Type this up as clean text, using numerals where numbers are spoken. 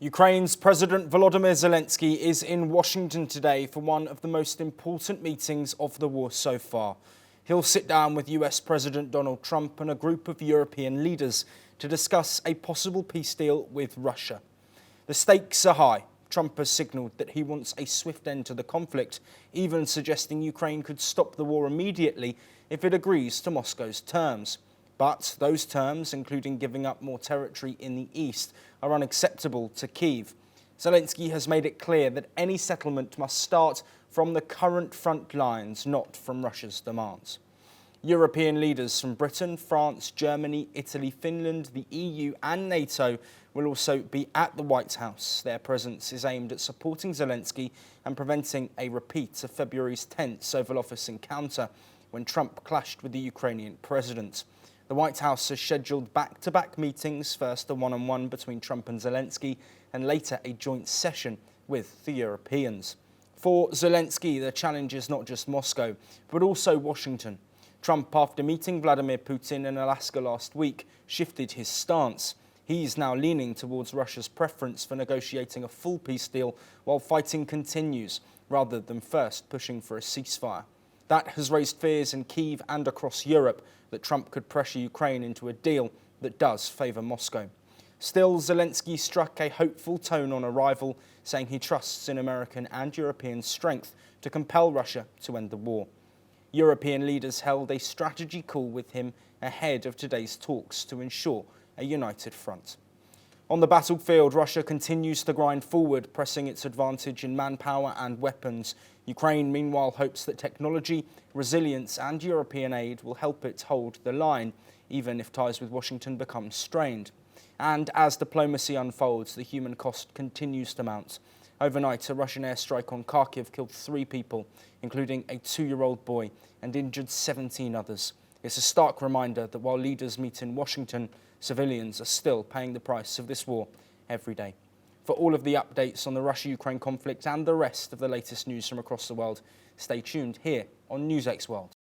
Ukraine's President Volodymyr Zelensky is in Washington today for one of the most important meetings of the war so far. He'll sit down with US President Donald Trump and a group of European leaders to discuss a possible peace deal with Russia. The stakes are high. Trump has signalled that he wants a swift end to the conflict, even suggesting Ukraine could stop the war immediately if it agrees to Moscow's terms. But those terms, including giving up more territory in the east, are unacceptable to Kyiv. Zelensky has made it clear that any settlement must start from the current front lines, not from Russia's demands. European leaders from Britain, France, Germany, Italy, Finland, the EU and NATO will also be at the White House. Their presence is aimed at supporting Zelensky and preventing a repeat of February's tense Oval Office encounter when Trump clashed with the Ukrainian president. The White House has scheduled back-to-back meetings, first a one-on-one between Trump and Zelensky, and later a joint session with the Europeans. For Zelensky, the challenge is not just Moscow, but also Washington. Trump, after meeting Vladimir Putin in Alaska last week, shifted his stance. He's now leaning towards Russia's preference for negotiating a full peace deal while fighting continues, rather than first pushing for a ceasefire. That has raised fears in Kyiv and across Europe that Trump could pressure Ukraine into a deal that does favour Moscow. Still, Zelensky struck a hopeful tone on arrival, saying he trusts in American and European strength to compel Russia to end the war. European leaders held a strategy call with him ahead of today's talks to ensure a united front. On the battlefield, Russia continues to grind forward, pressing its advantage in manpower and weapons. Ukraine, meanwhile, hopes that technology, resilience and European aid will help it hold the line, even if ties with Washington become strained. And as diplomacy unfolds, the human cost continues to mount. Overnight, a Russian airstrike on Kharkiv killed 3 people, including a 2-year-old boy, and injured 17 others. It's a stark reminder that while leaders meet in Washington, civilians are still paying the price of this war every day. For all of the updates on the Russia-Ukraine conflict and the rest of the latest news from across the world, stay tuned here on NewsX World.